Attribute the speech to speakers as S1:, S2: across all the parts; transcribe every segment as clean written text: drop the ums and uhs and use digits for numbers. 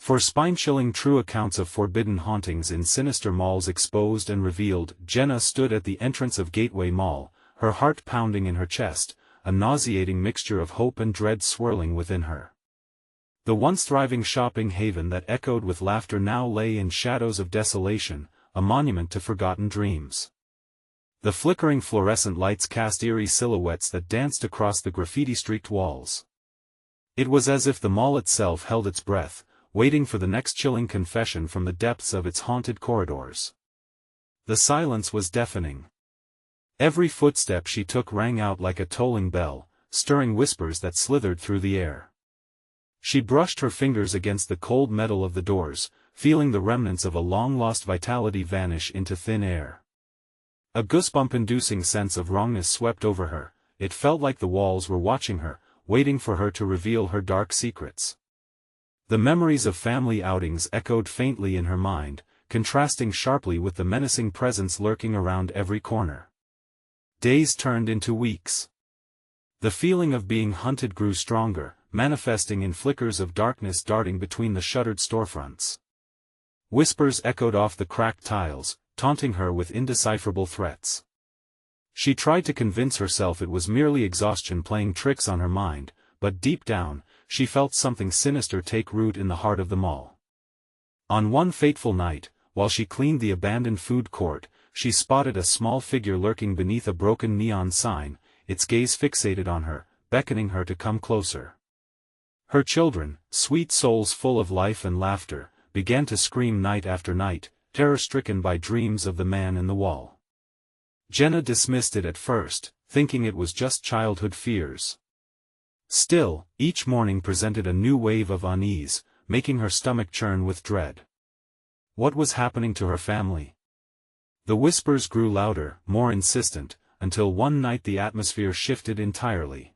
S1: For spine-chilling true accounts of forbidden hauntings in Sinister malls exposed and revealed, Jenna stood at the entrance of Gateway Mall, her heart pounding in her chest, a nauseating mixture of hope and dread swirling within her. The once thriving shopping haven that echoed with laughter now lay in shadows of desolation, a monument to forgotten dreams. The flickering fluorescent lights cast eerie silhouettes that danced across the graffiti-streaked walls. It was as if the mall itself held its breath, waiting for the next chilling confession from the depths of its haunted corridors. The silence was deafening. Every footstep she took rang out like a tolling bell, stirring whispers that slithered through the air. She brushed her fingers against the cold metal of the doors, feeling the remnants of a long-lost vitality vanish into thin air. A goosebump-inducing sense of wrongness swept over her. It felt like the walls were watching her, waiting for her to reveal her dark secrets. The memories of family outings echoed faintly in her mind, contrasting sharply with the menacing presence lurking around every corner. Days turned into weeks. The feeling of being hunted grew stronger, manifesting in flickers of darkness darting between the shuttered storefronts. Whispers echoed off the cracked tiles, taunting her with indecipherable threats. She tried to convince herself it was merely exhaustion playing tricks on her mind, but deep down, she felt something sinister take root in the heart of the mall. On one fateful night, while she cleaned the abandoned food court, she spotted a small figure lurking beneath a broken neon sign, its gaze fixated on her, beckoning her to come closer. Her children, sweet souls full of life and laughter, began to scream night after night, terror-stricken by dreams of the man in the wall. Jenna dismissed it at first, thinking it was just childhood fears. Still, each morning presented a new wave of unease, making her stomach churn with dread. What was happening to her family? The whispers grew louder, more insistent, until one night the atmosphere shifted entirely.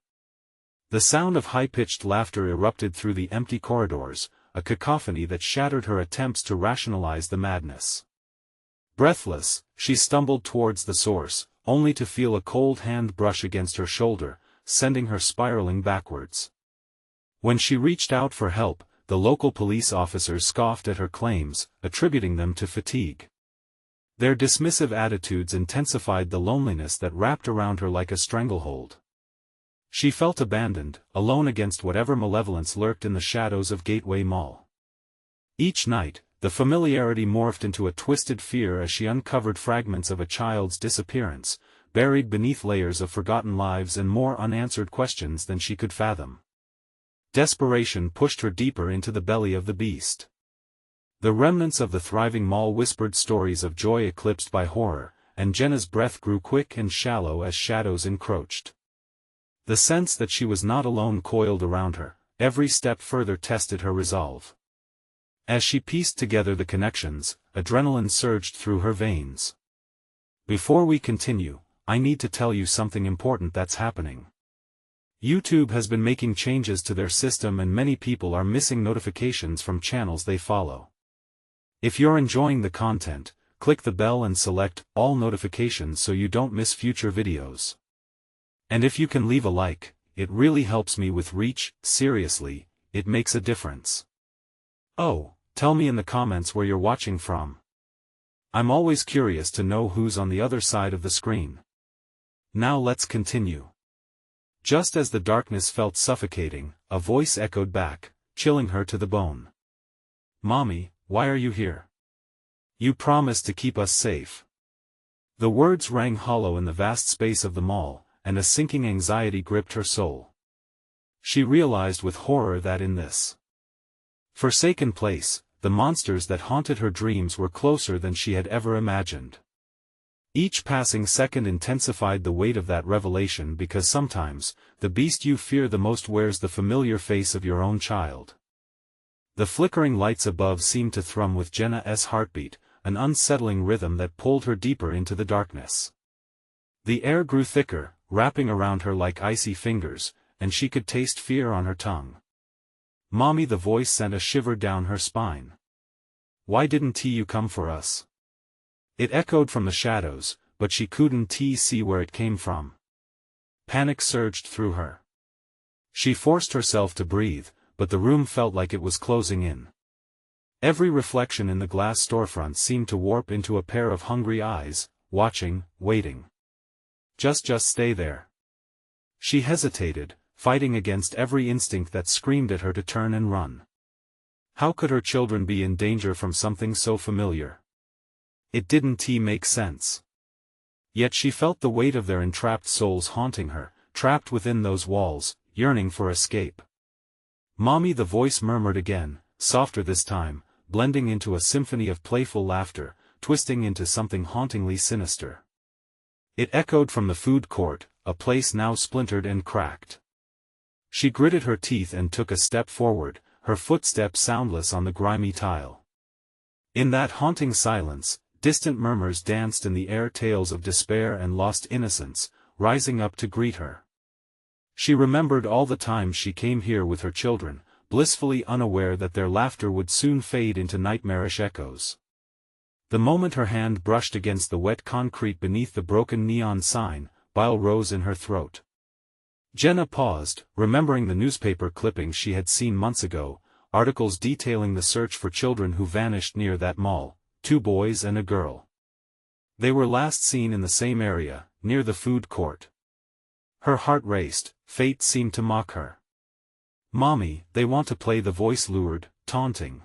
S1: The sound of high-pitched laughter erupted through the empty corridors, a cacophony that shattered her attempts to rationalize the madness. Breathless, she stumbled towards the source, only to feel a cold hand brush against her shoulder, sending her spiraling backwards. When she reached out for help, the local police officers scoffed at her claims, attributing them to fatigue. Their dismissive attitudes intensified the loneliness that wrapped around her like a stranglehold. She felt abandoned, alone against whatever malevolence lurked in the shadows of Gateway Mall. Each night, the familiarity morphed into a twisted fear as she uncovered fragments of a child's disappearance, buried beneath layers of forgotten lives and more unanswered questions than she could fathom. Desperation pushed her deeper into the belly of the beast. The remnants of the thriving mall whispered stories of joy eclipsed by horror, and Jenna's breath grew quick and shallow as shadows encroached. The sense that she was not alone coiled around her, every step further tested her resolve. As she pieced together the connections, adrenaline surged through her veins. Before we continue, I need to tell you something important that's happening. YouTube has been making changes to their system and many people are missing notifications from channels they follow. If you're enjoying the content, click the bell and select all notifications so you don't miss future videos. And if you can leave a like, it really helps me with reach. Seriously, it makes a difference. Oh, tell me in the comments where you're watching from. I'm always curious to know who's on the other side of the screen. Now let's continue. Just as the darkness felt suffocating, a voice echoed back, chilling her to the bone. "Mommy, why are you here? You promised to keep us safe." The words rang hollow in the vast space of the mall, and a sinking anxiety gripped her soul. She realized with horror that in this forsaken place, the monsters that haunted her dreams were closer than she had ever imagined. Each passing second intensified the weight of that revelation because sometimes, the beast you fear the most wears the familiar face of your own child. The flickering lights above seemed to thrum with Jenna's heartbeat, an unsettling rhythm that pulled her deeper into the darkness. The air grew thicker, wrapping around her like icy fingers, and she could taste fear on her tongue. "Mommy," the voice sent a shiver down her spine. "Why didn't you come for us?" It echoed from the shadows, but she couldn't see where it came from. Panic surged through her. She forced herself to breathe, but the room felt like it was closing in. Every reflection in the glass storefront seemed to warp into a pair of hungry eyes, watching, waiting. Just stay there. She hesitated, fighting against every instinct that screamed at her to turn and run. How could her children be in danger from something so familiar? It didn't make sense. Yet she felt the weight of their entrapped souls haunting her, trapped within those walls, yearning for escape. "Mommy," the voice murmured again, softer this time, blending into a symphony of playful laughter, twisting into something hauntingly sinister. It echoed from the food court, a place now splintered and cracked. She gritted her teeth and took a step forward, her footsteps soundless on the grimy tile. In that haunting silence, distant murmurs danced in the air, tales of despair and lost innocence, rising up to greet her. She remembered all the times she came here with her children, blissfully unaware that their laughter would soon fade into nightmarish echoes. The moment her hand brushed against the wet concrete beneath the broken neon sign, bile rose in her throat. Jenna paused, remembering the newspaper clippings she had seen months ago, articles detailing the search for children who vanished near that mall, 2 boys and a girl. They were last seen in the same area, near the food court. Her heart raced, fate seemed to mock her. "Mommy, they want to play," the voice lured, taunting.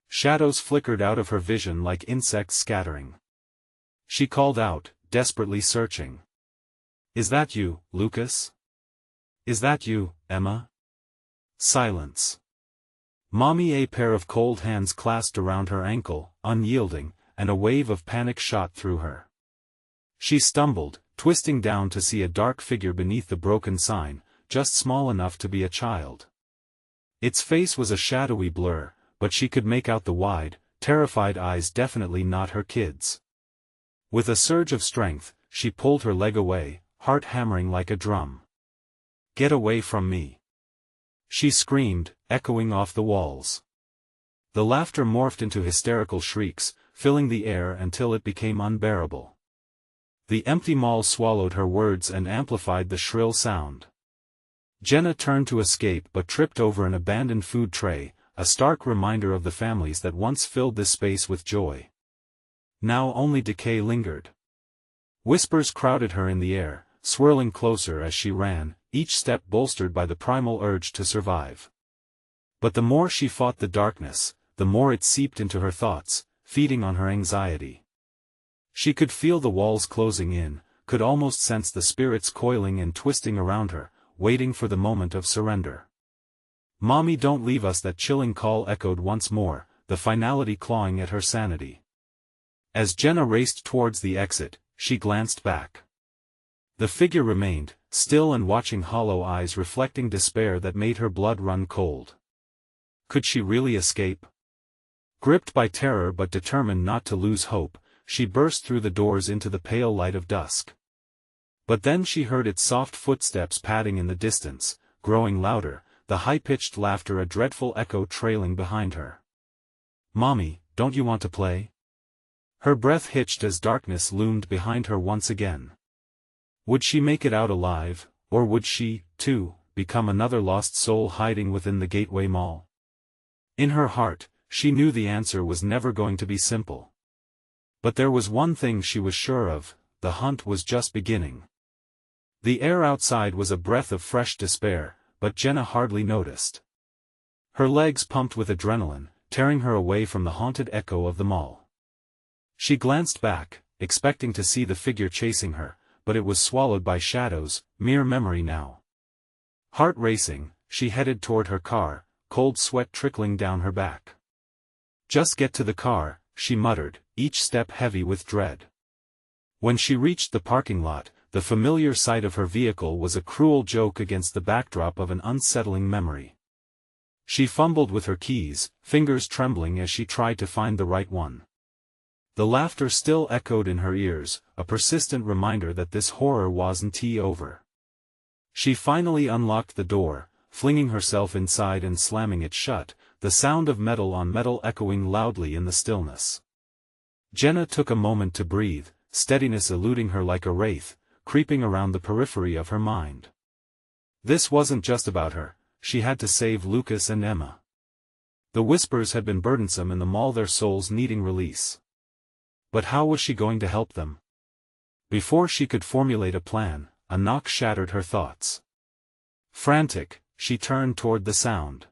S1: Shadows flickered out of her vision like insects scattering. She called out, desperately searching. "Is that you, Lucas? Is that you, Emma?" Silence. "Mommy," a pair of cold hands clasped around her ankle, unyielding, and a wave of panic shot through her. She stumbled, twisting down to see a dark figure beneath the broken sign, just small enough to be a child. Its face was a shadowy blur, but she could make out the wide, terrified eyes, definitely not her kids. With a surge of strength, she pulled her leg away, heart hammering like a drum. "Get away from me!" she screamed, echoing off the walls. The laughter morphed into hysterical shrieks, filling the air until it became unbearable. The empty mall swallowed her words and amplified the shrill sound. Jenna turned to escape but tripped over an abandoned food tray, a stark reminder of the families that once filled this space with joy. Now only decay lingered. Whispers crowded her in the air, swirling closer as she ran, each step bolstered by the primal urge to survive. But the more she fought the darkness, the more it seeped into her thoughts, feeding on her anxiety. She could feel the walls closing in, could almost sense the spirits coiling and twisting around her, waiting for the moment of surrender. "Mommy, don't leave us!" that chilling call echoed once more, the finality clawing at her sanity. As Jenna raced towards the exit, she glanced back. The figure remained, still and watching, hollow eyes reflecting despair that made her blood run cold. Could she really escape? Gripped by terror but determined not to lose hope, she burst through the doors into the pale light of dusk. But then she heard its soft footsteps padding in the distance, growing louder, the high-pitched laughter a dreadful echo trailing behind her. "Mommy, don't you want to play?" Her breath hitched as darkness loomed behind her once again. Would she make it out alive, or would she, too, become another lost soul hiding within the Gateway Mall? In her heart, she knew the answer was never going to be simple. But there was one thing she was sure of: the hunt was just beginning. The air outside was a breath of fresh despair, but Jenna hardly noticed. Her legs pumped with adrenaline, tearing her away from the haunted echo of the mall. She glanced back, expecting to see the figure chasing her, but it was swallowed by shadows, mere memory now. Heart racing, she headed toward her car, cold sweat trickling down her back. "Just get to the car," she muttered, each step heavy with dread. When she reached the parking lot, the familiar sight of her vehicle was a cruel joke against the backdrop of an unsettling memory. She fumbled with her keys, fingers trembling as she tried to find the right one. The laughter still echoed in her ears, a persistent reminder that this horror wasn't over. She finally unlocked the door, flinging herself inside and slamming it shut, the sound of metal on metal echoing loudly in the stillness. Jenna took a moment to breathe, steadiness eluding her like a wraith, creeping around the periphery of her mind. This wasn't just about her, she had to save Lucas and Emma. The whispers had been burdensome in the mall, their souls needing release. But how was she going to help them? Before she could formulate a plan, a knock shattered her thoughts. Frantic, she turned toward the sound.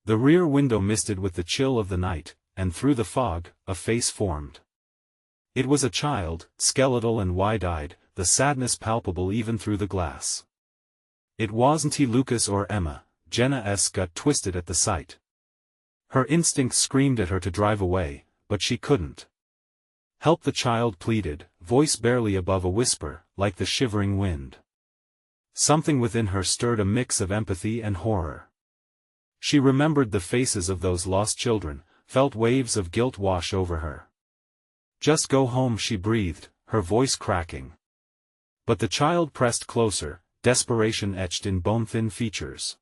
S1: The rear window misted with the chill of the night, and through the fog, a face formed. It was a child, skeletal and wide-eyed, the sadness palpable even through the glass. It wasn't Lucas or Emma. Jenna's gut twisted at the sight. Her instincts screamed at her to drive away, but she couldn't. "Help," the child pleaded, voice barely above a whisper, like the shivering wind. Something within her stirred a mix of empathy and horror. She remembered the faces of those lost children, felt waves of guilt wash over her. "Just go home," she breathed, her voice cracking. But the child pressed closer, desperation etched in bone-thin features.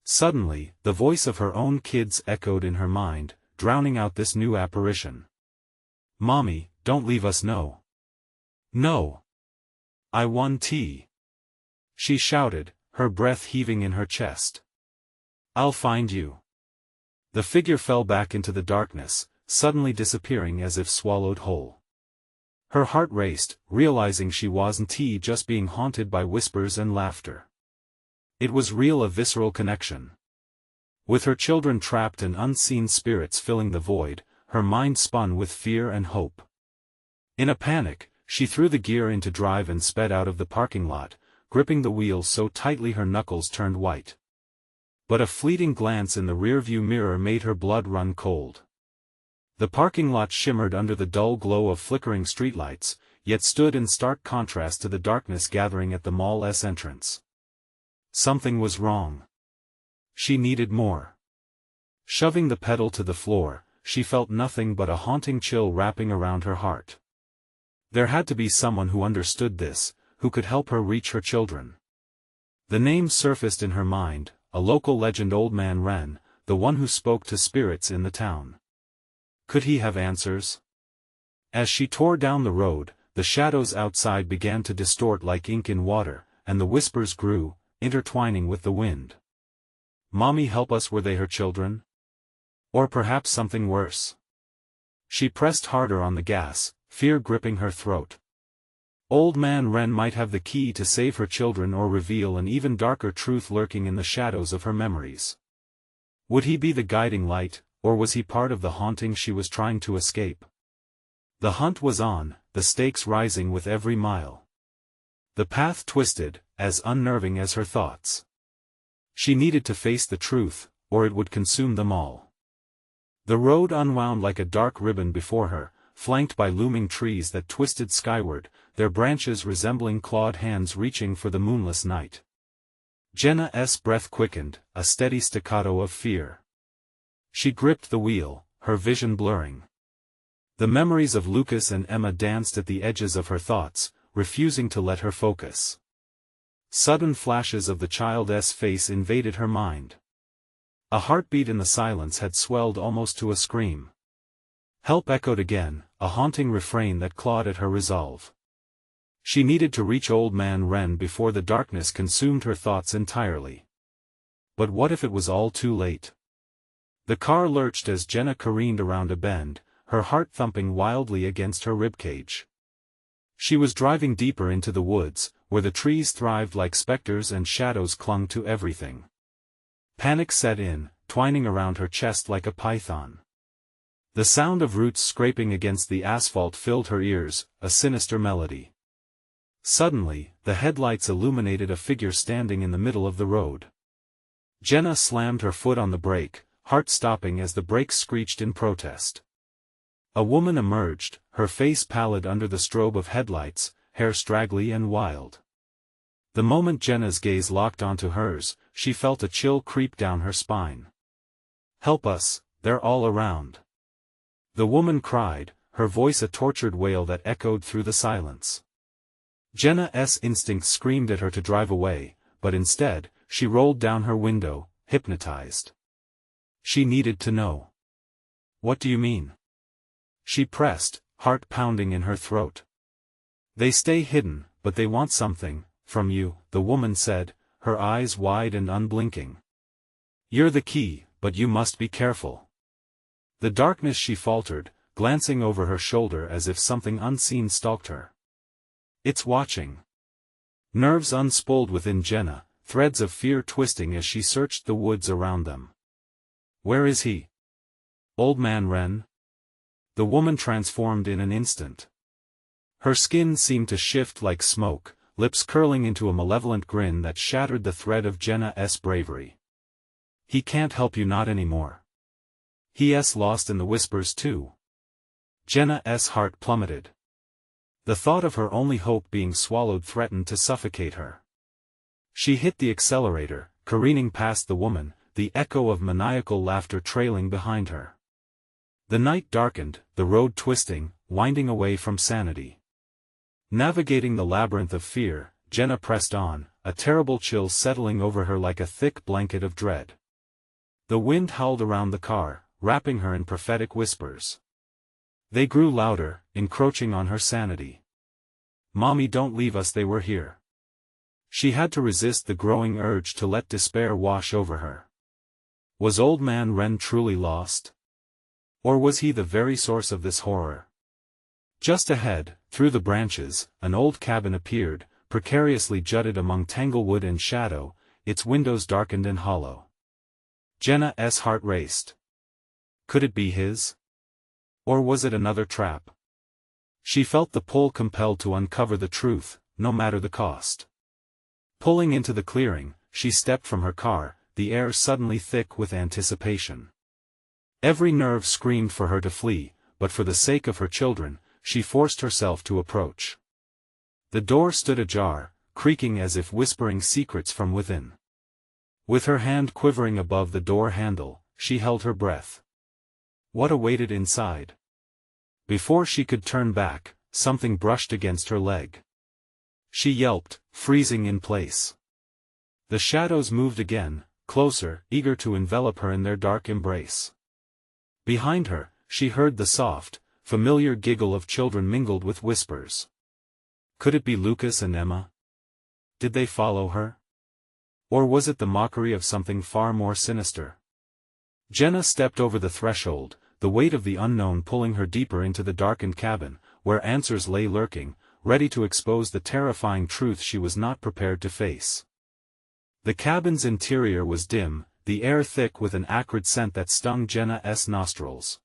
S1: Suddenly, the voice of her own kids echoed in her mind, drowning out this new apparition. "Mommy, don't leave us, no. No. I want tea," she shouted, her breath heaving in her chest. "I'll find you." The figure fell back into the darkness, suddenly disappearing as if swallowed whole. Her heart raced, realizing she wasn't just being haunted by whispers and laughter. It was real, a visceral connection. With her children trapped and unseen spirits filling the void, her mind spun with fear and hope. In a panic, she threw the gear into drive and sped out of the parking lot, gripping the wheel so tightly her knuckles turned white. But a fleeting glance in the rearview mirror made her blood run cold. The parking lot shimmered under the dull glow of flickering streetlights, yet stood in stark contrast to the darkness gathering at the mall's entrance. Something was wrong. She needed more. Shoving the pedal to the floor, she felt nothing but a haunting chill wrapping around her heart. There had to be someone who understood this, who could help her reach her children. The name surfaced in her mind, a local legend, Old Man Wren, the one who spoke to spirits in the town. Could he have answers? As she tore down the road, the shadows outside began to distort like ink in water, and the whispers grew, intertwining with the wind. "Mommy, help us." Were they her children? Or perhaps something worse? She pressed harder on the gas, fear gripping her throat. Old Man Wren might have the key to save her children or reveal an even darker truth lurking in the shadows of her memories. Would he be the guiding light, or was he part of the haunting she was trying to escape? The hunt was on, the stakes rising with every mile. The path twisted, as unnerving as her thoughts. She needed to face the truth, or it would consume them all. The road unwound like a dark ribbon before her, flanked by looming trees that twisted skyward, their branches resembling clawed hands reaching for the moonless night. Jenna's breath quickened, a steady staccato of fear. She gripped the wheel, her vision blurring. The memories of Lucas and Emma danced at the edges of her thoughts, refusing to let her focus. Sudden flashes of the child's face invaded her mind. A heartbeat in the silence had swelled almost to a scream. Help echoed again, a haunting refrain that clawed at her resolve. She needed to reach Old Man Wren before the darkness consumed her thoughts entirely. But what if it was all too late? The car lurched as Jenna careened around a bend, her heart thumping wildly against her ribcage. She was driving deeper into the woods, where the trees thrived like specters and shadows clung to everything. Panic set in, twining around her chest like a python. The sound of roots scraping against the asphalt filled her ears, a sinister melody. Suddenly, the headlights illuminated a figure standing in the middle of the road. Jenna slammed her foot on the brake, heart stopping as the brakes screeched in protest. A woman emerged, her face pallid under the strobe of headlights, hair straggly and wild. The moment Jenna's gaze locked onto hers, she felt a chill creep down her spine. "Help us, they're all around," the woman cried, her voice a tortured wail that echoed through the silence. Jenna's instincts screamed at her to drive away, but instead, she rolled down her window, hypnotized. She needed to know. "What do you mean?" she pressed, heart pounding in her throat. "They stay hidden, but they want something from you," the woman said, her eyes wide and unblinking. "You're the key," but you must be careful. The darkness, she faltered, glancing over her shoulder as if something unseen stalked her. It's watching. Nerves unspooled within Jenna, threads of fear twisting as she searched the woods around them. Where is he? Old Man Ren? The woman transformed in an instant. Her skin seemed to shift like smoke, lips curling into a malevolent grin that shattered the thread of Jenna's bravery. He can't help you, not anymore. He's lost in the whispers too. Jenna's heart plummeted. The thought of her only hope being swallowed threatened to suffocate her. She hit the accelerator, careening past the woman, the echo of maniacal laughter trailing behind her. The night darkened, the road twisting, winding away from sanity. Navigating the labyrinth of fear, Jenna pressed on, a terrible chill settling over her like a thick blanket of dread. The wind howled around the car, wrapping her in prophetic whispers. They grew louder, encroaching on her sanity. Mommy, don't leave us, they were here. She had to resist the growing urge to let despair wash over her. Was Old Man Ren truly lost? Or was he the very source of this horror? Just ahead, through the branches, an old cabin appeared, precariously jutted among tanglewood and shadow, its windows darkened and hollow. Jenna's heart raced. Could it be his? Or was it another trap? She felt the pull, compelled to uncover the truth, no matter the cost. Pulling into the clearing, she stepped from her car, the air suddenly thick with anticipation. Every nerve screamed for her to flee, but for the sake of her children, she forced herself to approach. The door stood ajar, creaking as if whispering secrets from within. With her hand quivering above the door handle, she held her breath. What awaited inside? Before she could turn back, something brushed against her leg. She yelped, freezing in place. The shadows moved again, closer, eager to envelop her in their dark embrace. Behind her, she heard the soft, familiar giggle of children mingled with whispers. Could it be Lucas and Emma? Did they follow her? Or was it the mockery of something far more sinister? Jenna stepped over the threshold, the weight of the unknown pulling her deeper into the darkened cabin, where answers lay lurking, ready to expose the terrifying truth she was not prepared to face. The cabin's interior was dim, the air thick with an acrid scent that stung Jenna's nostrils.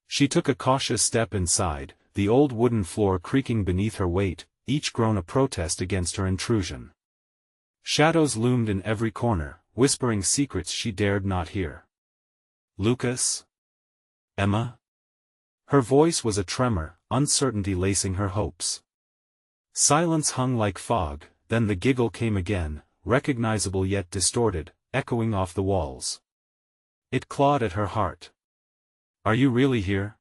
S1: She took a cautious step inside, the old wooden floor creaking beneath her weight, each groan a protest against her intrusion. Shadows loomed in every corner, whispering secrets she dared not hear. Lucas? Emma? Her voice was a tremor, uncertainty lacing her hopes. Silence hung like fog, then the giggle came again, recognizable yet distorted, echoing off the walls. It clawed at her heart. Are you really here?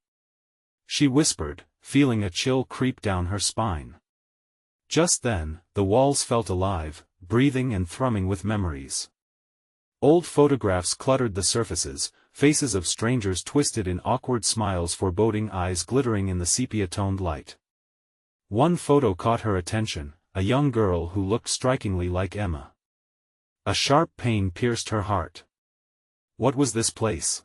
S1: She whispered, feeling a chill creep down her spine. Just then, the walls felt alive, breathing and thrumming with memories. Old photographs cluttered the surfaces, faces of strangers twisted in awkward smiles, foreboding eyes glittering in the sepia-toned light. One photo caught her attention, a young girl who looked strikingly like Emma. A sharp pain pierced her heart. What was this place?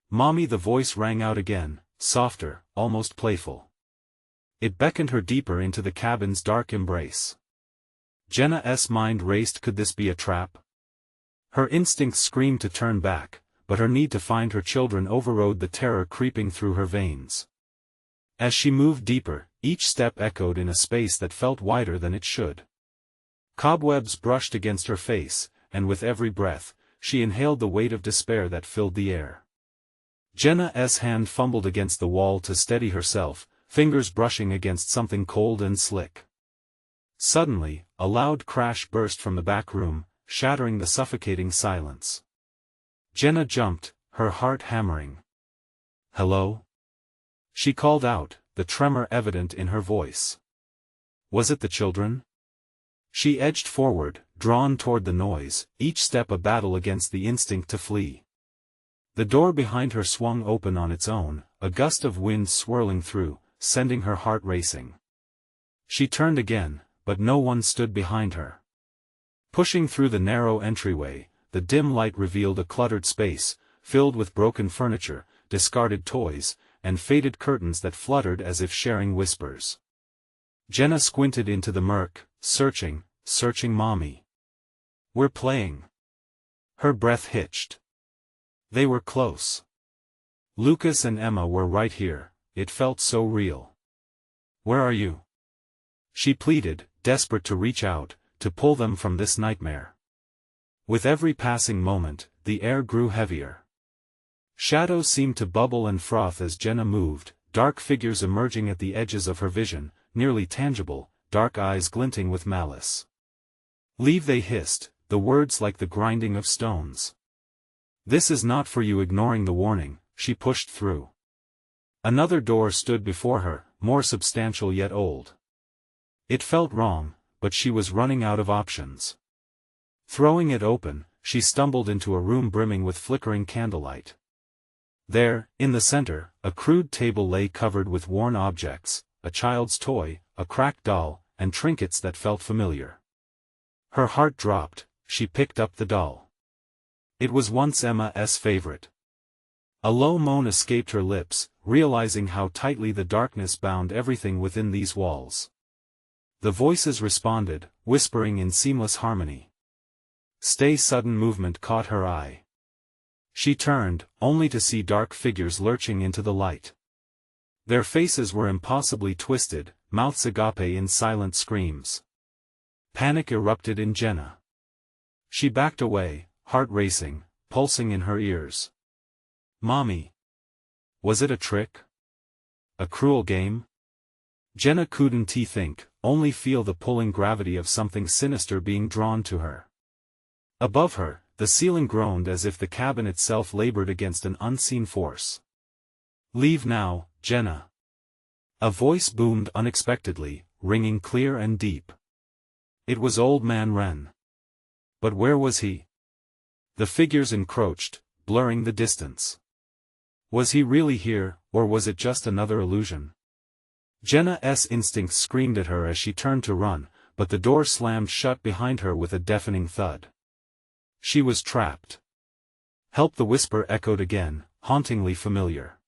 S1: Mommy, the voice rang out again, softer, almost playful. It beckoned her deeper into the cabin's dark embrace. Jenna's mind raced. Could this be a trap? Her instincts screamed to turn back, but her need to find her children overrode the terror creeping through her veins. As she moved deeper, each step echoed in a space that felt wider than it should. Cobwebs brushed against her face, and with every breath, she inhaled the weight of despair that filled the air. Jenna's hand fumbled against the wall to steady herself, fingers brushing against something cold and slick. Suddenly, a loud crash burst from the back room, shattering the suffocating silence. Jenna jumped, her heart hammering. Hello? She called out, the tremor evident in her voice. Was it the children? She edged forward, drawn toward the noise, each step a battle against the instinct to flee. The door behind her swung open on its own, a gust of wind swirling through, sending her heart racing. She turned again, but no one stood behind her. Pushing through the narrow entryway, the dim light revealed a cluttered space, filled with broken furniture, discarded toys, and faded curtains that fluttered as if sharing whispers. Jenna squinted into the murk, searching Mommy. We're playing. Her breath hitched. They were close. Lucas and Emma were right here, it felt so real. Where are you? She pleaded, desperate to reach out, to pull them from this nightmare. With every passing moment, the air grew heavier. Shadows seemed to bubble and froth as Jenna moved, dark figures emerging at the edges of her vision, nearly tangible, dark eyes glinting with malice. Leave, they hissed, the words like the grinding of stones. This is not for you. Ignoring the warning, she pushed through. Another door stood before her, more substantial yet old. It felt wrong, but she was running out of options. Throwing it open, she stumbled into a room brimming with flickering candlelight. There, in the center, a crude table lay covered with worn objects, a child's toy, a cracked doll, and trinkets that felt familiar. Her heart dropped. She picked up the doll. It was once Emma's favorite. A low moan escaped her lips, realizing how tightly the darkness bound everything within these walls. The voices responded, whispering in seamless harmony. Stay. Sudden movement caught her eye. She turned, only to see dark figures lurching into the light. Their faces were impossibly twisted, mouths agape in silent screams. Panic erupted in Jenna. She backed away, heart racing, pulsing in her ears. Mommy. Was it a trick? A cruel game? Jenna couldn't think, only feel the pulling gravity of something sinister being drawn to her. Above her, the ceiling groaned as if the cabin itself labored against an unseen force. Leave now, Jenna. A voice boomed unexpectedly, ringing clear and deep. It was Old Man Wren. But where was he? The figures encroached, blurring the distance. Was he really here, or was it just another illusion? Jenna's instincts screamed at her as she turned to run, but the door slammed shut behind her with a deafening thud. She was trapped. Help! The whisper echoed again, hauntingly familiar.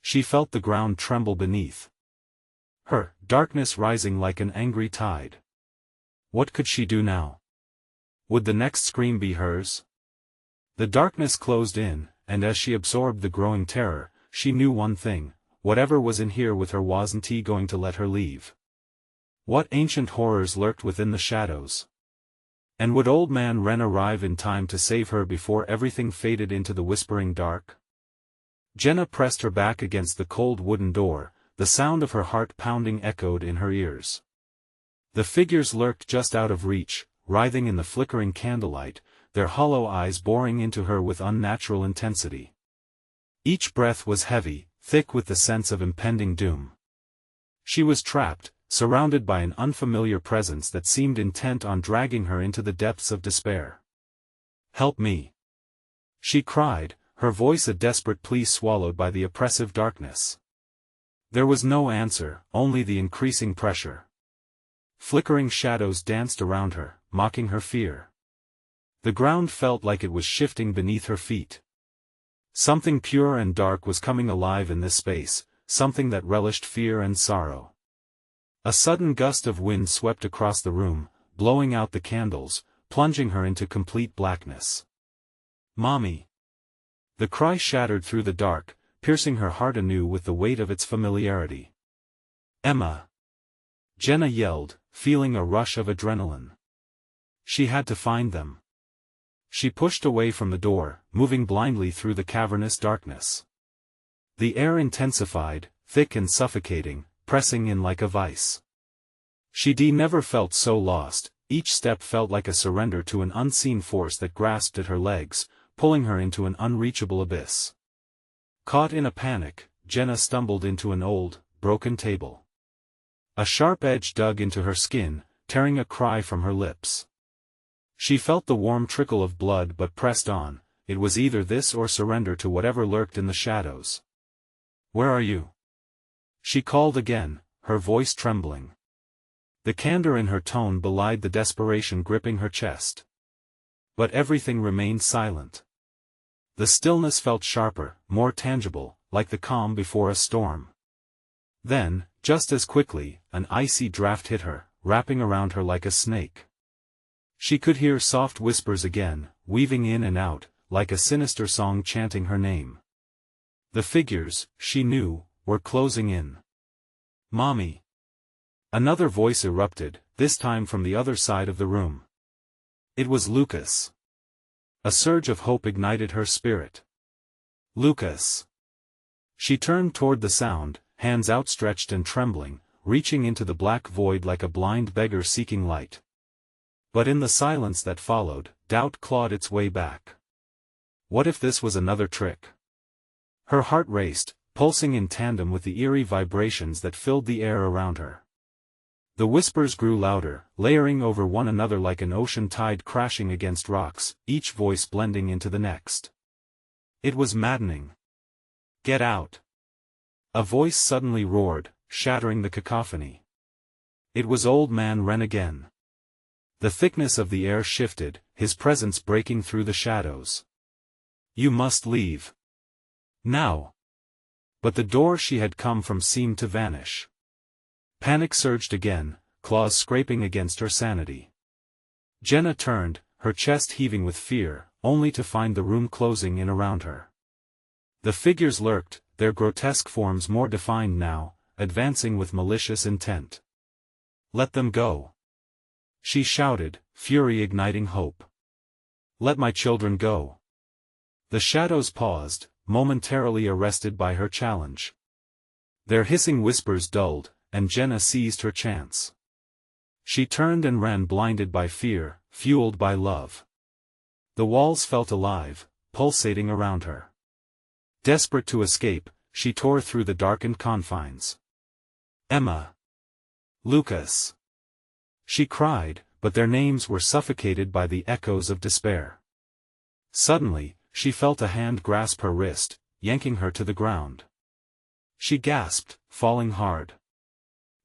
S1: She felt the ground tremble beneath her, darkness rising like an angry tide. What could she do now? Would the next scream be hers? The darkness closed in, and as she absorbed the growing terror, she knew one thing: whatever was in here with her wasn't going to let her leave. What ancient horrors lurked within the shadows? And would Old Man Wren arrive in time to save her before everything faded into the whispering dark? Jenna pressed her back against the cold wooden door, the sound of her heart pounding echoed in her ears. The figures lurked just out of reach, writhing in the flickering candlelight, their hollow eyes boring into her with unnatural intensity. Each breath was heavy, thick with the sense of impending doom. She was trapped, surrounded by an unfamiliar presence that seemed intent on dragging her into the depths of despair. Help me! She cried, her voice a desperate plea swallowed by the oppressive darkness. There was no answer, only the increasing pressure. Flickering shadows danced around her, mocking her fear. The ground felt like it was shifting beneath her feet. Something pure and dark was coming alive in this space, something that relished fear and sorrow. A sudden gust of wind swept across the room, blowing out the candles, plunging her into complete blackness. Mommy! The cry shattered through the dark, piercing her heart anew with the weight of its familiarity. Emma! Jenna yelled, feeling a rush of adrenaline. She had to find them. She pushed away from the door, moving blindly through the cavernous darkness. The air intensified, thick and suffocating, pressing in like a vice. She never felt so lost. Each step felt like a surrender to an unseen force that grasped at her legs, pulling her into an unreachable abyss. Caught in a panic, Jenna stumbled into an old, broken table. A sharp edge dug into her skin, tearing a cry from her lips. She felt the warm trickle of blood but pressed on. It was either this or surrender to whatever lurked in the shadows. Where are you? She called again, her voice trembling. The candor in her tone belied the desperation gripping her chest. But everything remained silent. The stillness felt sharper, more tangible, like the calm before a storm. Then, just as quickly, an icy draft hit her, wrapping around her like a snake. She could hear soft whispers again, weaving in and out, like a sinister song chanting her name. The figures, she knew, were closing in. "Mommy!" Another voice erupted, this time from the other side of the room. It was Lucas. A surge of hope ignited her spirit. "Lucas!" She turned toward the sound, hands outstretched and trembling, reaching into the black void like a blind beggar seeking light. But in the silence that followed, doubt clawed its way back. What if this was another trick? Her heart raced, pulsing in tandem with the eerie vibrations that filled the air around her. The whispers grew louder, layering over one another like an ocean tide crashing against rocks, each voice blending into the next. It was maddening. "Get out!" A voice suddenly roared, shattering the cacophony. It was Old Man Wren again. The thickness of the air shifted, his presence breaking through the shadows. "You must leave. Now!" But the door she had come from seemed to vanish. Panic surged again, claws scraping against her sanity. Jenna turned, her chest heaving with fear, only to find the room closing in around her. The figures lurked, their grotesque forms more defined now, advancing with malicious intent. "Let them go!" she shouted, fury igniting hope. "Let my children go!" The shadows paused, momentarily arrested by her challenge. Their hissing whispers dulled, and Jenna seized her chance. She turned and ran, blinded by fear, fueled by love. The walls felt alive, pulsating around her. Desperate to escape, she tore through the darkened confines. "Emma! Lucas!" she cried, but their names were suffocated by the echoes of despair. Suddenly, she felt a hand grasp her wrist, yanking her to the ground. She gasped, falling hard.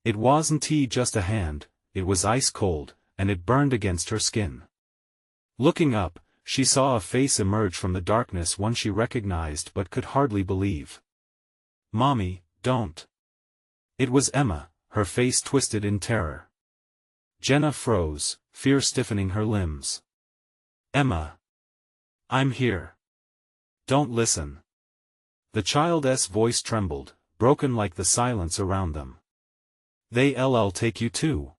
S1: It wasn't just a hand, it was ice cold, and it burned against her skin. Looking up, she saw a face emerge from the darkness, one she recognized but could hardly believe. "Mommy, don't!" It was Emma, her face twisted in terror. Jenna froze, fear stiffening her limbs. "Emma! I'm here. Don't listen." The child's voice trembled, broken like the silence around them. "They'll take you too."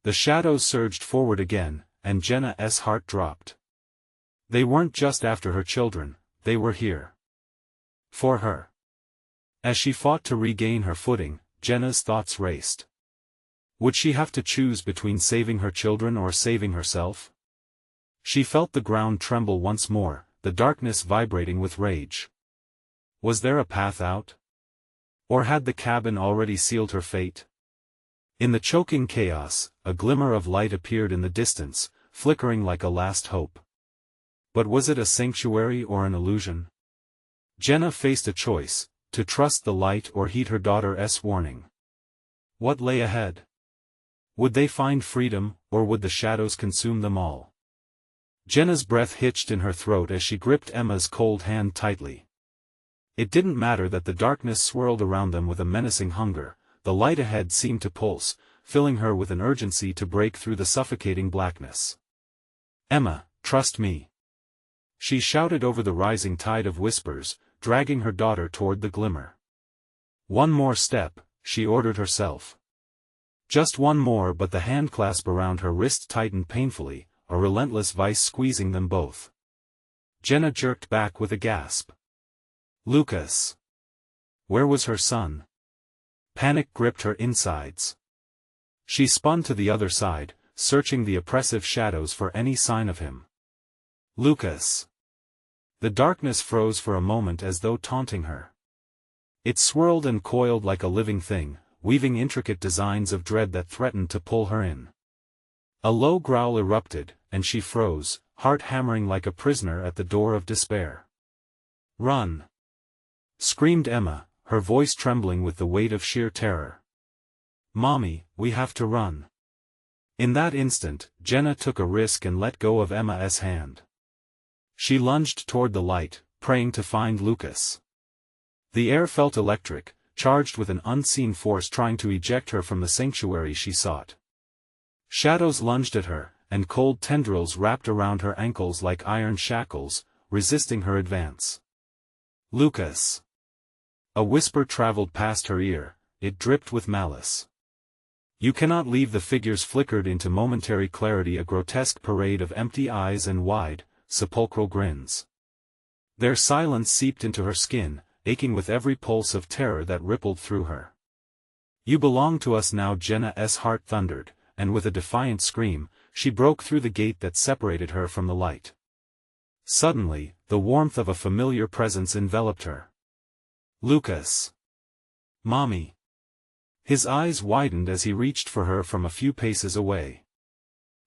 S1: The shadows surged forward again, and Jenna's heart dropped. They weren't just after her children, they were here. For her. As she fought to regain her footing, Jenna's thoughts raced. Would she have to choose between saving her children or saving herself? She felt the ground tremble once more, the darkness vibrating with rage. Was there a path out? Or had the cabin already sealed her fate? In the choking chaos, a glimmer of light appeared in the distance, flickering like a last hope. But was it a sanctuary or an illusion? Jenna faced a choice, to trust the light or heed her daughter's warning. What lay ahead? Would they find freedom, or would the shadows consume them all? Jenna's breath hitched in her throat as she gripped Emma's cold hand tightly. It didn't matter that the darkness swirled around them with a menacing hunger, the light ahead seemed to pulse, filling her with an urgency to break through the suffocating blackness. "Emma, trust me!" she shouted over the rising tide of whispers, dragging her daughter toward the glimmer. "One more step," she ordered herself. Just one more, but the handclasp around her wrist tightened painfully, a relentless vice squeezing them both. Jenna jerked back with a gasp. Lucas! Where was her son? Panic gripped her insides. She spun to the other side, searching the oppressive shadows for any sign of him. Lucas! The darkness froze for a moment as though taunting her. It swirled and coiled like a living thing, weaving intricate designs of dread that threatened to pull her in. A low growl erupted, and she froze, heart hammering like a prisoner at the door of despair. "Run!" screamed Emma, her voice trembling with the weight of sheer terror. "Mommy, we have to run. In that instant, Jenna took a risk and let go of Emma's hand. She lunged toward the light, praying to find Lucas. The air felt electric, charged with an unseen force trying to eject her from the sanctuary she sought. Shadows lunged at her, and cold tendrils wrapped around her ankles like iron shackles, resisting her advance. Lucas! A whisper traveled past her ear, it dripped with malice. You cannot leave. The figures flickered into momentary clarity, a grotesque parade of empty eyes and wide, sepulchral grins. Their silence seeped into her skin, aching with every pulse of terror that rippled through her. You belong to us now, Jenna's heart thundered, and with a defiant scream, she broke through the gate that separated her from the light. Suddenly, the warmth of a familiar presence enveloped her. Lucas! Mommy! His eyes widened as he reached for her from a few paces away.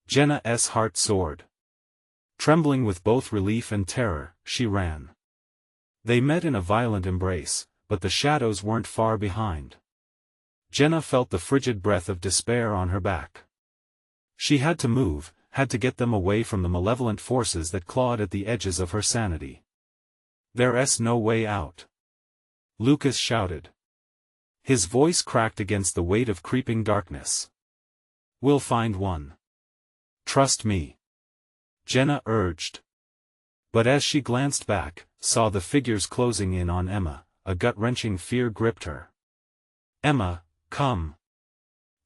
S1: Jenna's heart soared. Trembling with both relief and terror, she ran. They met in a violent embrace, but the shadows weren't far behind. Jenna felt the frigid breath of despair on her back. She had to move, had to get them away from the malevolent forces that clawed at the edges of her sanity. There's no way out. Lucas shouted. His voice cracked against the weight of creeping darkness. We'll find one. Trust me. Jenna urged. But as she glanced back, saw the figures closing in on Emma, a gut-wrenching fear gripped her. Emma, come.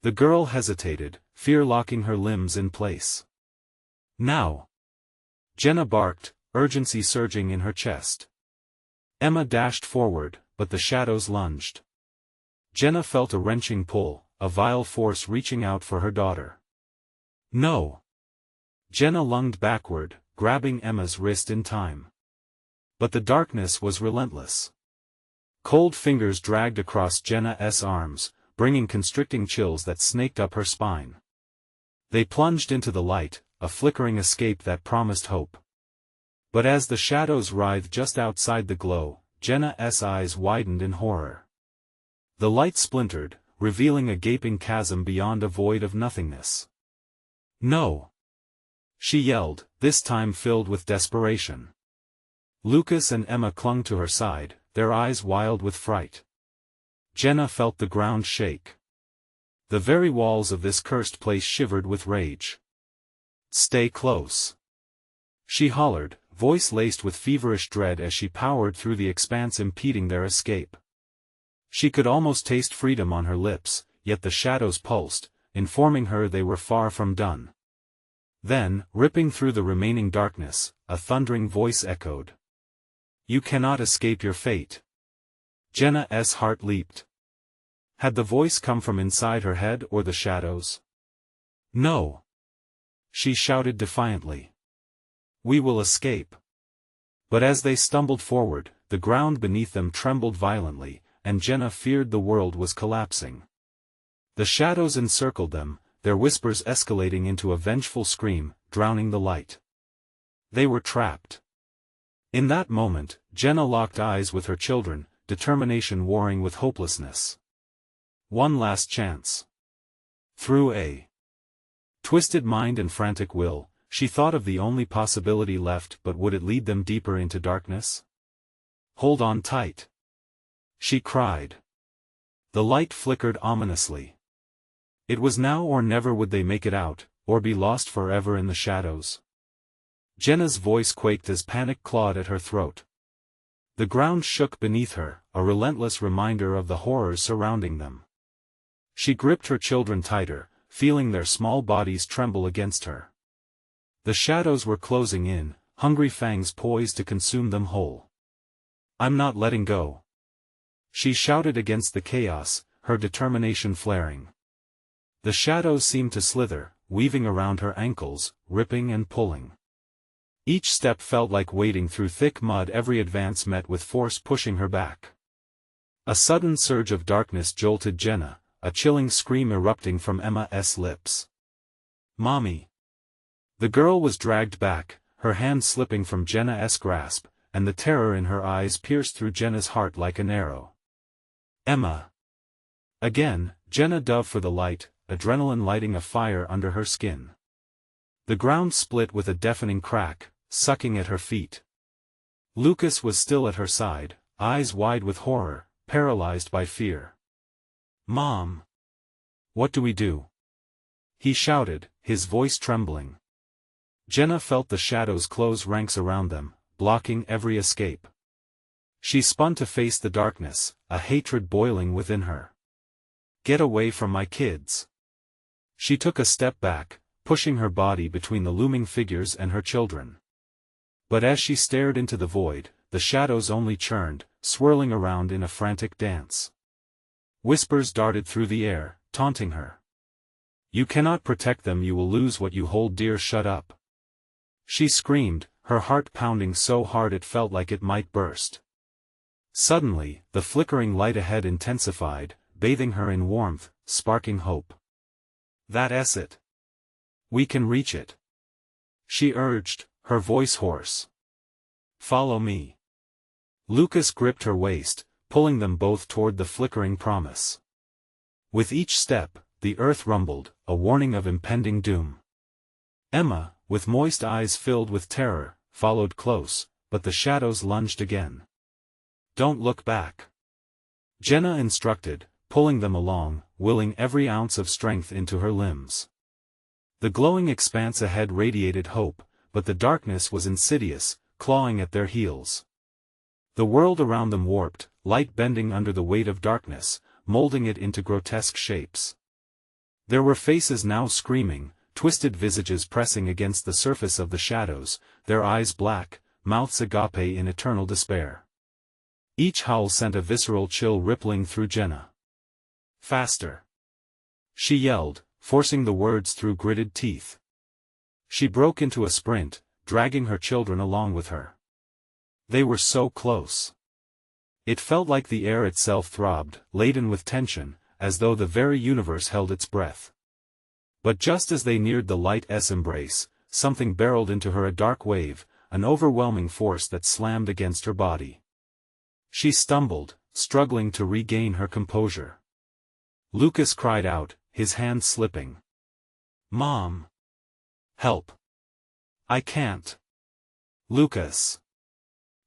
S1: The girl hesitated, fear locking her limbs in place. Now. Jenna barked, urgency surging in her chest. Emma dashed forward, but the shadows lunged. Jenna felt a wrenching pull, a vile force reaching out for her daughter. No! Jenna lunged backward, grabbing Emma's wrist in time. But the darkness was relentless. Cold fingers dragged across Jenna's arms, bringing constricting chills that snaked up her spine. They plunged into the light, a flickering escape that promised hope. But as the shadows writhed just outside the glow, Jenna's eyes widened in horror. The light splintered, revealing a gaping chasm beyond a void of nothingness. No! She yelled, this time filled with desperation. Lucas and Emma clung to her side, their eyes wild with fright. Jenna felt the ground shake. The very walls of this cursed place shivered with rage. Stay close. She hollered, voice laced with feverish dread as she powered through the expanse impeding their escape. She could almost taste freedom on her lips, yet the shadows pulsed, informing her they were far from done. Then, ripping through the remaining darkness, a thundering voice echoed. You cannot escape your fate. Jenna's heart leaped. Had the voice come from inside her head or the shadows? No! She shouted defiantly. We will escape. But as they stumbled forward, the ground beneath them trembled violently, and Jenna feared the world was collapsing. The shadows encircled them, their whispers escalating into a vengeful scream, drowning the light. They were trapped. In that moment, Jenna locked eyes with her children, determination warring with hopelessness. One last chance. Through a twisted mind and frantic will, she thought of the only possibility left, but would it lead them deeper into darkness? Hold on tight. She cried. The light flickered ominously. It was now or never. Would they make it out, or be lost forever in the shadows? Jenna's voice quaked as panic clawed at her throat. The ground shook beneath her, a relentless reminder of the horrors surrounding them. She gripped her children tighter, feeling their small bodies tremble against her. The shadows were closing in, hungry fangs poised to consume them whole. I'm not letting go. She shouted against the chaos, her determination flaring. The shadows seemed to slither, weaving around her ankles, ripping and pulling. Each step felt like wading through thick mud, every advance met with force pushing her back. A sudden surge of darkness jolted Jenna, a chilling scream erupting from Emma's lips. Mommy! The girl was dragged back, her hand slipping from Jenna's grasp, and the terror in her eyes pierced through Jenna's heart like an arrow. Emma! Again, Jenna dove for the light, adrenaline lighting a fire under her skin. The ground split with a deafening crack, sucking at her feet. Lucas was still at her side, eyes wide with horror, paralyzed by fear. "Mom! What do we do?" he shouted, his voice trembling. Jenna felt the shadows close ranks around them, blocking every escape. She spun to face the darkness, a hatred boiling within her. "Get away from my kids!" She took a step back, pushing her body between the looming figures and her children. But as she stared into the void, the shadows only churned, swirling around in a frantic dance. Whispers darted through the air, taunting her. "You cannot protect them, you will lose what you hold dear, shut up!" She screamed, her heart pounding so hard it felt like it might burst. Suddenly, the flickering light ahead intensified, bathing her in warmth, sparking hope. "That's it. We can reach it," she urged, her voice hoarse. "Follow me." Lucas gripped her waist, pulling them both toward the flickering promise. With each step, the earth rumbled, a warning of impending doom. Emma, with moist eyes filled with terror, followed close, but the shadows lunged again. "Don't look back," Jenna instructed, pulling them along, willing every ounce of strength into her limbs. The glowing expanse ahead radiated hope, but the darkness was insidious, clawing at their heels. The world around them warped, light bending under the weight of darkness, molding it into grotesque shapes. There were faces now screaming, twisted visages pressing against the surface of the shadows, their eyes black, mouths agape in eternal despair. Each howl sent a visceral chill rippling through Jenna. "Faster!" she yelled, forcing the words through gritted teeth. She broke into a sprint, dragging her children along with her. They were so close. It felt like the air itself throbbed, laden with tension, as though the very universe held its breath. But just as they neared the light's embrace, something barreled into her, a dark wave, an overwhelming force that slammed against her body. She stumbled, struggling to regain her composure. Lucas cried out, his hand slipping. "Mom! Help! I can't!" "Lucas!"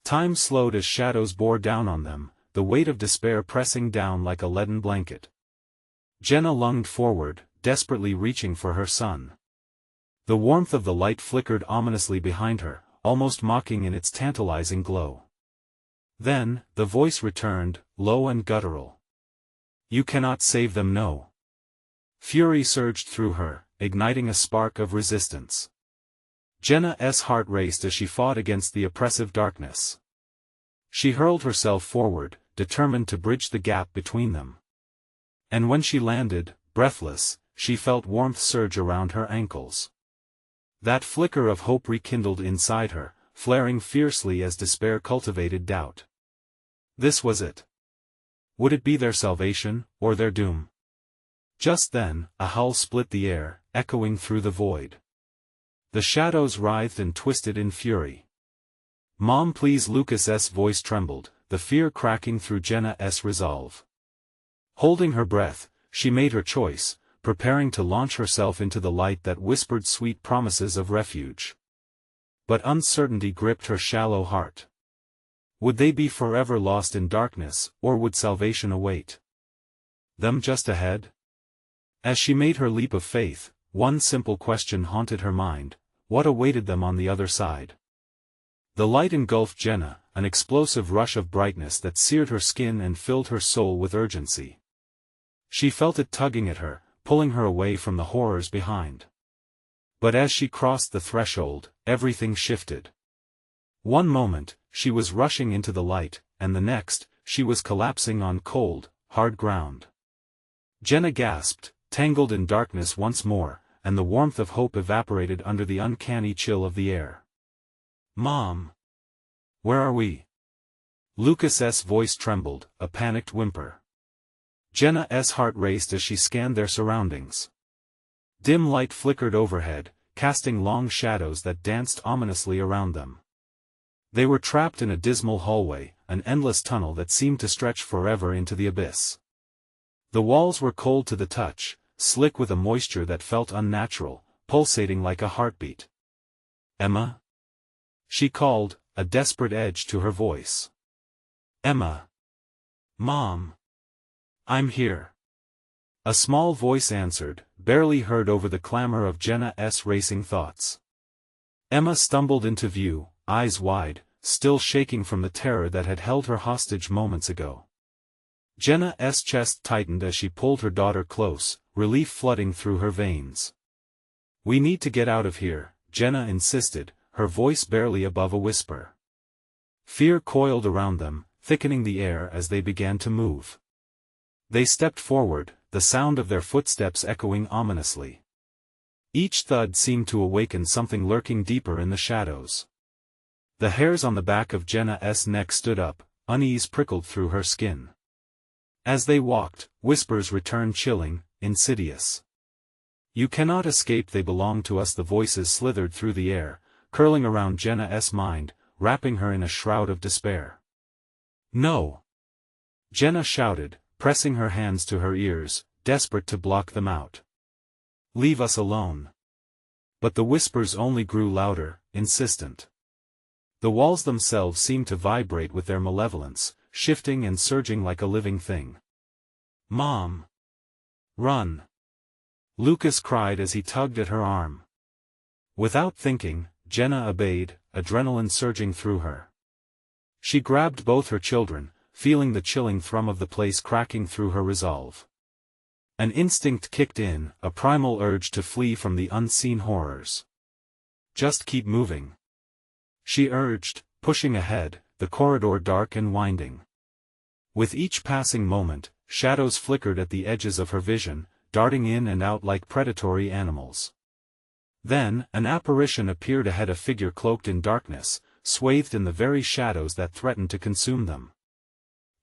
S1: Time slowed as shadows bore down on them, the weight of despair pressing down like a leaden blanket. Jenna lunged forward, desperately reaching for her son. The warmth of the light flickered ominously behind her, almost mocking in its tantalizing glow. Then, the voice returned, low and guttural. "You cannot save them, no." Fury surged through her, igniting a spark of resistance. Jenna's heart raced as she fought against the oppressive darkness. She hurled herself forward, determined to bridge the gap between them. And when she landed, breathless, she felt warmth surge around her ankles. That flicker of hope rekindled inside her, flaring fiercely as despair cultivated doubt. This was it. Would it be their salvation, or their doom? Just then, a howl split the air, echoing through the void. The shadows writhed and twisted in fury. "Mom, please!" Lucas's voice trembled, the fear cracking through Jenna's resolve. Holding her breath, she made her choice, preparing to launch herself into the light that whispered sweet promises of refuge. But uncertainty gripped her shallow heart. Would they be forever lost in darkness, or would salvation await them just ahead? As she made her leap of faith, one simple question haunted her mind: what awaited them on the other side? The light engulfed Jenna, an explosive rush of brightness that seared her skin and filled her soul with urgency. She felt it tugging at her, pulling her away from the horrors behind. But as she crossed the threshold, everything shifted. One moment, she was rushing into the light, and the next, she was collapsing on cold, hard ground. Jenna gasped, tangled in darkness once more, and the warmth of hope evaporated under the uncanny chill of the air. "Mom! Where are we?" Lucas's voice trembled, a panicked whimper. Jenna's heart raced as she scanned their surroundings. Dim light flickered overhead, casting long shadows that danced ominously around them. They were trapped in a dismal hallway, an endless tunnel that seemed to stretch forever into the abyss. The walls were cold to the touch, slick with a moisture that felt unnatural, pulsating like a heartbeat. "Emma?" she called, a desperate edge to her voice. "Emma." "Mom. I'm here." A small voice answered, barely heard over the clamor of Jenna's racing thoughts. Emma stumbled into view, eyes wide, still shaking from the terror that had held her hostage moments ago. Jenna's chest tightened as she pulled her daughter close, relief flooding through her veins. "We need to get out of here," Jenna insisted, her voice barely above a whisper. Fear coiled around them, thickening the air as they began to move. They stepped forward, the sound of their footsteps echoing ominously. Each thud seemed to awaken something lurking deeper in the shadows. The hairs on the back of Jenna's neck stood up, unease prickled through her skin. As they walked, whispers returned chilling, insidious. "You cannot escape, they belong to us." The voices slithered through the air, curling around Jenna's mind, wrapping her in a shroud of despair. "No!" Jenna shouted, pressing her hands to her ears, desperate to block them out. "Leave us alone." But the whispers only grew louder, insistent. The walls themselves seemed to vibrate with their malevolence, shifting and surging like a living thing. "Mom! Run!" Lucas cried as he tugged at her arm. Without thinking, Jenna obeyed, adrenaline surging through her. She grabbed both her children, feeling the chilling thrum of the place cracking through her resolve. An instinct kicked in, a primal urge to flee from the unseen horrors. "Just keep moving," she urged, pushing ahead, the corridor dark and winding. With each passing moment, shadows flickered at the edges of her vision, darting in and out like predatory animals. Then, an apparition appeared ahead, a figure cloaked in darkness, swathed in the very shadows that threatened to consume them.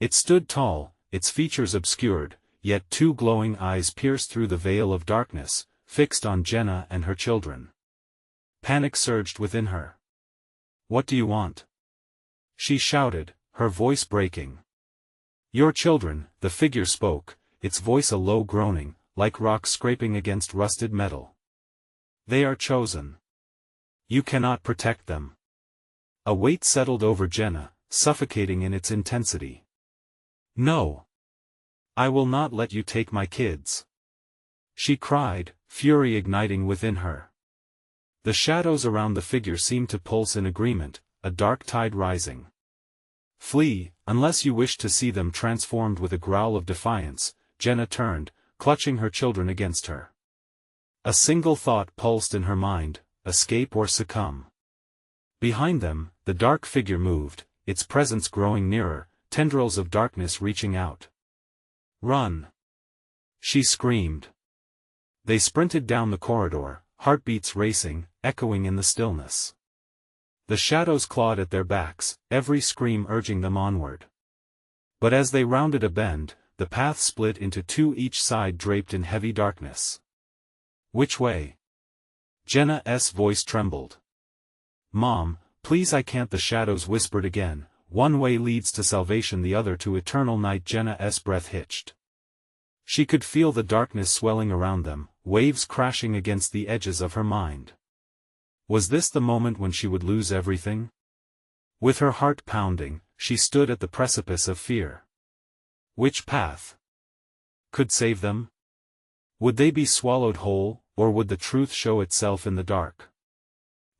S1: It stood tall, its features obscured, yet two glowing eyes pierced through the veil of darkness, fixed on Jenna and her children. Panic surged within her. "What do you want?" she shouted, her voice breaking. "Your children," the figure spoke, its voice a low groaning, like rocks scraping against rusted metal. "They are chosen. You cannot protect them." A weight settled over Jenna, suffocating in its intensity. "No. I will not let you take my kids," she cried, fury igniting within her. The shadows around the figure seemed to pulse in agreement, a dark tide rising. "Flee, unless you wish to see them transformed." With a growl of defiance, Jenna turned, clutching her children against her. A single thought pulsed in her mind: escape or succumb. Behind them, the dark figure moved, its presence growing nearer, tendrils of darkness reaching out. "Run!" she screamed. They sprinted down the corridor, heartbeats racing, echoing in the stillness. The shadows clawed at their backs, every scream urging them onward. But as they rounded a bend, the path split into two, each side draped in heavy darkness. "Which way?" Jenna's voice trembled. "Mom, please, I can't." The shadows whispered again. "One way leads to salvation, the other to eternal night." Jenna's breath hitched. She could feel the darkness swelling around them, waves crashing against the edges of her mind. Was this the moment when she would lose everything? With her heart pounding, she stood at the precipice of fear. Which path could save them? Would they be swallowed whole, or would the truth show itself in the dark?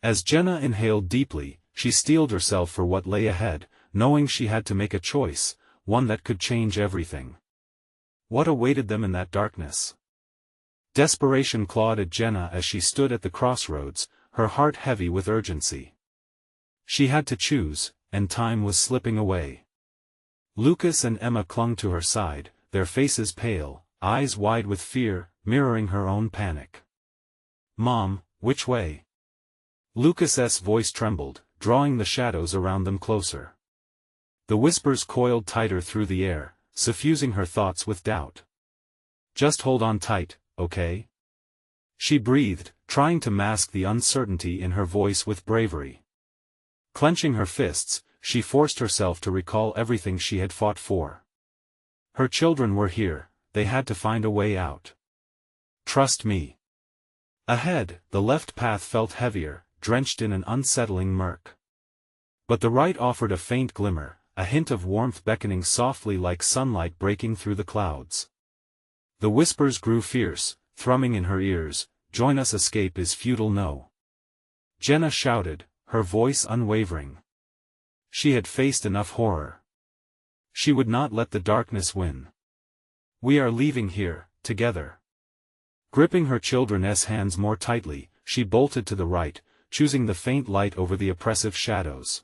S1: As Jenna inhaled deeply, she steeled herself for what lay ahead, knowing she had to make a choice, one that could change everything. What awaited them in that darkness? Desperation clawed at Jenna as she stood at the crossroads, her heart heavy with urgency. She had to choose, and time was slipping away. Lucas and Emma clung to her side, their faces pale, eyes wide with fear, mirroring her own panic. "Mom, which way?" Lucas's voice trembled, drawing the shadows around them closer. The whispers coiled tighter through the air, suffusing her thoughts with doubt. "Just hold on tight, okay?" she breathed, trying to mask the uncertainty in her voice with bravery. Clenching her fists, she forced herself to recall everything she had fought for. Her children were here, they had to find a way out. Trust me. Ahead, the left path felt heavier, drenched in an unsettling murk. But the right offered a faint glimmer, a hint of warmth beckoning softly like sunlight breaking through the clouds. The whispers grew fierce, thrumming in her ears, "Join us, escape is futile, no." Jenna shouted, her voice unwavering. She had faced enough horror. She would not let the darkness win. "We are leaving here, together." Gripping her children's hands more tightly, she bolted to the right, choosing the faint light over the oppressive shadows.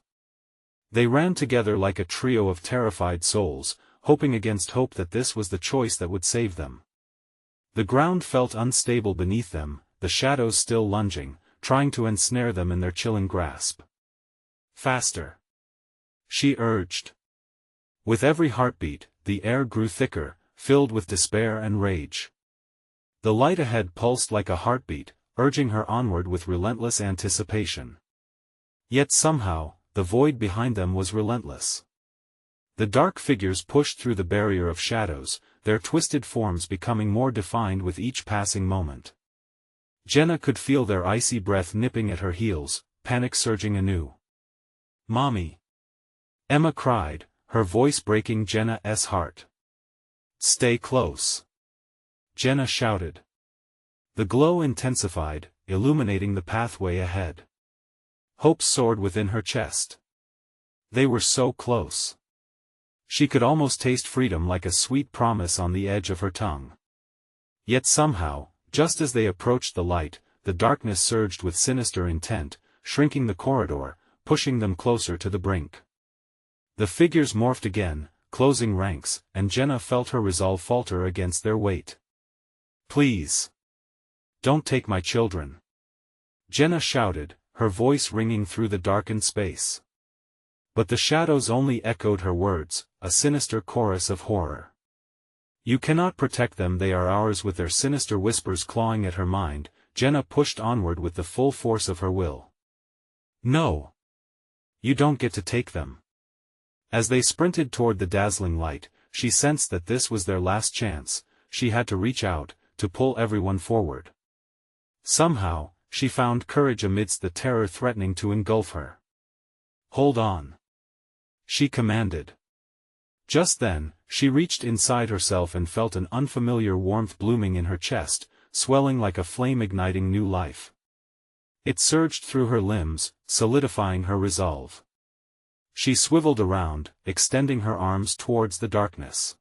S1: They ran together like a trio of terrified souls, hoping against hope that this was the choice that would save them. The ground felt unstable beneath them, the shadows still lunging, trying to ensnare them in their chilling grasp. "Faster," she urged. With every heartbeat, the air grew thicker, filled with despair and rage. The light ahead pulsed like a heartbeat, urging her onward with relentless anticipation. Yet somehow, the void behind them was relentless. The dark figures pushed through the barrier of shadows, their twisted forms becoming more defined with each passing moment. Jenna could feel their icy breath nipping at her heels, panic surging anew. "Mommy!" Emma cried, her voice breaking Jenna's heart. "Stay close!" Jenna shouted. The glow intensified, illuminating the pathway ahead. Hope soared within her chest. They were so close. She could almost taste freedom like a sweet promise on the edge of her tongue. Yet somehow, just as they approached the light, the darkness surged with sinister intent, shrinking the corridor, pushing them closer to the brink. The figures morphed again, closing ranks, and Jenna felt her resolve falter against their weight. "Please! Don't take my children!" Jenna shouted, her voice ringing through the darkened space. But the shadows only echoed her words, a sinister chorus of horror. "You cannot protect them, they are ours." With their sinister whispers clawing at her mind, Jenna pushed onward with the full force of her will. "No! You don't get to take them." As they sprinted toward the dazzling light, she sensed that this was their last chance. She had to reach out, to pull everyone forward. Somehow, she found courage amidst the terror threatening to engulf her. "Hold on," she commanded. Just then, she reached inside herself and felt an unfamiliar warmth blooming in her chest, swelling like a flame igniting new life. It surged through her limbs, solidifying her resolve. She swiveled around, extending her arms towards the darkness.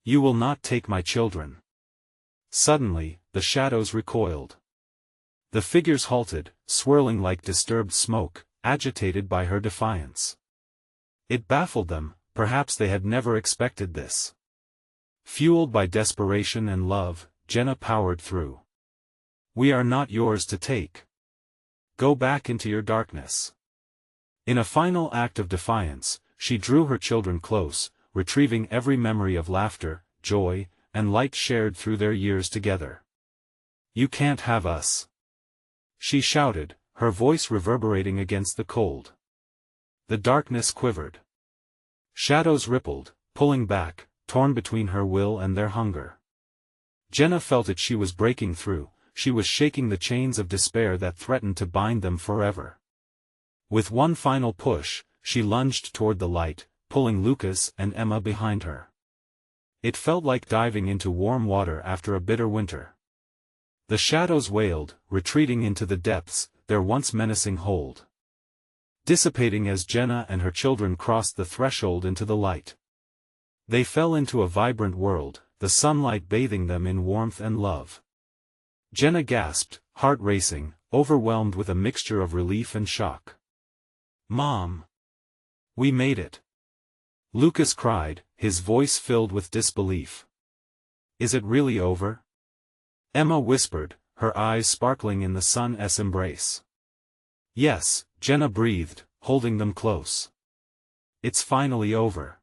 S1: "You will not take my children." Suddenly, the shadows recoiled. The figures halted, swirling like disturbed smoke, agitated by her defiance. It baffled them, perhaps they had never expected this. Fueled by desperation and love, Jenna powered through. "We are not yours to take. Go back into your darkness." In a final act of defiance, she drew her children close, retrieving every memory of laughter, joy, and light shared through their years together. "You can't have us!" she shouted, her voice reverberating against the cold. The darkness quivered. Shadows rippled, pulling back, torn between her will and their hunger. Jenna felt it, she was breaking through, she was shaking the chains of despair that threatened to bind them forever. With one final push, she lunged toward the light, pulling Lucas and Emma behind her. It felt like diving into warm water after a bitter winter. The shadows wailed, retreating into the depths, their once menacing hold dissipating as Jenna and her children crossed the threshold into the light. They fell into a vibrant world, the sunlight bathing them in warmth and love. Jenna gasped, heart racing, overwhelmed with a mixture of relief and shock. "Mom! We made it!" Lucas cried, his voice filled with disbelief. "Is it really over?" Emma whispered, her eyes sparkling in the sun's embrace. "Yes," Jenna breathed, holding them close. "It's finally over."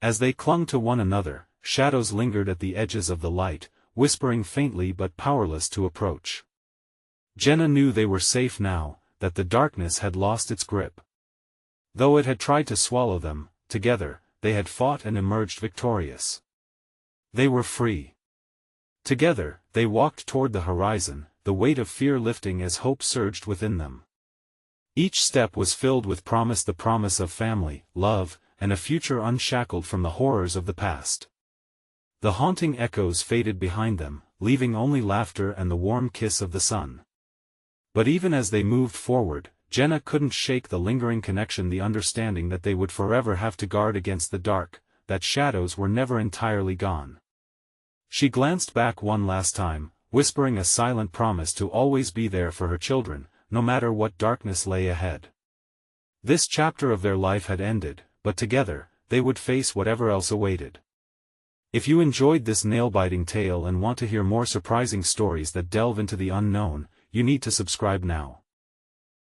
S1: As they clung to one another, shadows lingered at the edges of the light, whispering faintly but powerless to approach. Jenna knew they were safe now, that the darkness had lost its grip. Though it had tried to swallow them, together, they had fought and emerged victorious. They were free. Together, they walked toward the horizon, the weight of fear lifting as hope surged within them. Each step was filled with the promise of family, love, and a future unshackled from the horrors of the past. The haunting echoes faded behind them, leaving only laughter and the warm kiss of the sun. But even as they moved forward, Jenna couldn't shake the lingering connection, the understanding that they would forever have to guard against the dark, that shadows were never entirely gone. She glanced back one last time, whispering a silent promise to always be there for her children, no matter what darkness lay ahead. This chapter of their life had ended, but together, they would face whatever else awaited. If you enjoyed this nail-biting tale and want to hear more surprising stories that delve into the unknown, you need to subscribe now.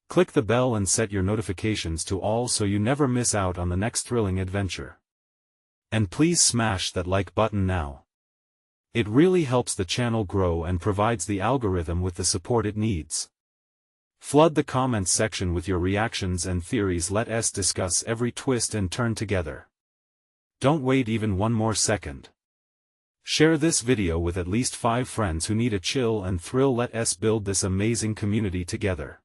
S1: Click the bell and set your notifications to all so you never miss out on the next thrilling adventure. And please smash that like button now. It really helps the channel grow and provides the algorithm with the support it needs. Flood the comments section with your reactions and theories. Let us discuss every twist and turn together. Don't wait even one more second. Share this video with at least 5 friends who need a chill and thrill. Let us build this amazing community together.